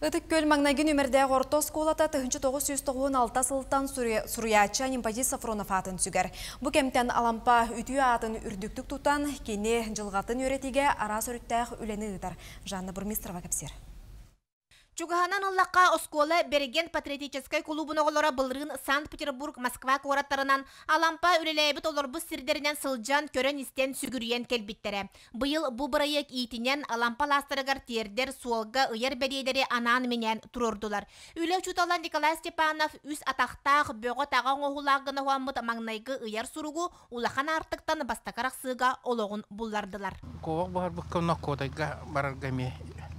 Ытык көл маңнагин өмірдегі орто сколата 1996 сылттан Суруяча Нимпади Сафронов атын сүгер. Бұ кемтен алампа үтіу атын үрдіктік тұтан, кене жылғатын өретіге арас өріттәғ үлені ұтар. Жанна Бурмистрова кәпсер. Чугаханан Аллақа оскола Берген патриотической клубуна олора былырын Санкт-Петербург, Москва кораттарынан алампа үлелейбіт олорбы сирдерінен сылжан көрен істен сүгірген келбиттері. Бұйыл бұ бұрайық иетінен алампа ластырығар тердер суолга ұйар бәдейдері анан менен тұрордулар. Үлі чуталан Николай Степанов үс атақтақ бөғі таған оғылағына хуамыт маңнайғы ұяр сұруғу улахан артықтан бастақарақ сыға олығын бұллардылар. Ковақ бағар бұққына қодайға бараргаме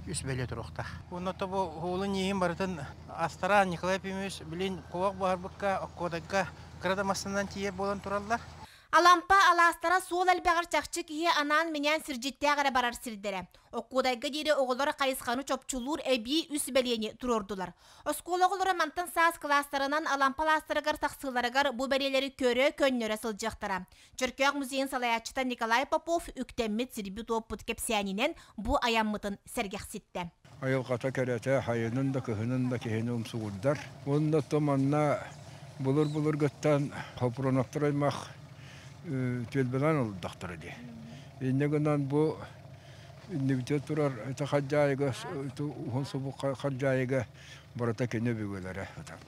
үс бәле тұрықта. Оны табы ғолы нейін барытын Астара Николай Пемес білін ковақ бағар бұққа қодайға қырадамасынан тие болан тұралдар. Алампа аластара сол әлбәғір чақчы кие анан менен сіржетті ағара барар сірдері. Оқудайға дейі оғылары қайысқаны чопчулур әбей үс бәлені тұрордулар. Оскол оғылары мантын саас кластарынан алампа ластарығар тақсыларығар бұл бәлелері көрі көннері сылжақтара. Чөркеғ музейін салаячыта Николай Попов үктеммет сірбі топпыт кепсиянинен бұл аяммытын сәргәқсетті. Айыл қата кәрәті хайының да күхінің да кехені ұмсығылдар. Онда томанна бұлыр ғыттан қопыронақтыр аймақ төлбелан олдақтыр еді. Енегінен бұл Нигде турар это хаджайга, хонсубу хаджайга барата кене бөгөләре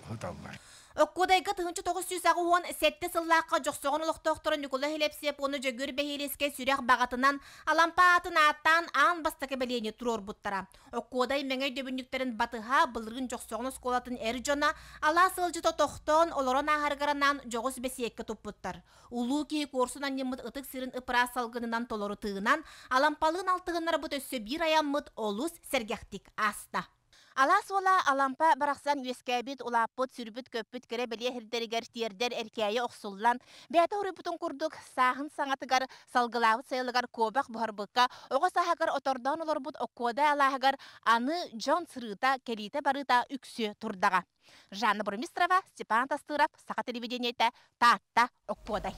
хыталлар. Оккудайга 1997 сыллаққа жоқсоғын ұлықтоқтыры Николай Хелепсеп оны жөгір бәхелеске сүрек бағатынан алампа атын аттан аң бастақы бәлені тұрор бұттара. Оккудай мәңей дөбіндіктерін батыға бұлырғын жоқсоғын ұсколатын әрі жона ала сылжыта тоқтон олорон ағарғаранан жоғыз бәсиекке тұппыттар. Улу кей корсунан неміт ұтық сырын ұпыра салғынынан толоры тығынан алампалығын алтығынлары бұт өссі бір аяммыт олус сәргәқтік аста. Алас ола алампа барақсан үескәбет улаппыт сүрбіт көппіт кере біле хірдерігер тиердер әркәйі оқсуллан. Бәті ұры бұтын күрдік сағын саңатығар салғылауы сайылығар көбақ бұхарбыққа оға сағығар отордан олар бұт оққода алағығар аны жон сырыта келіті барыта үксі тұрдаға. Жанна Бурмистрова, Степан Тастырап, Сақа телевидениеті, Таатта, Оқподай.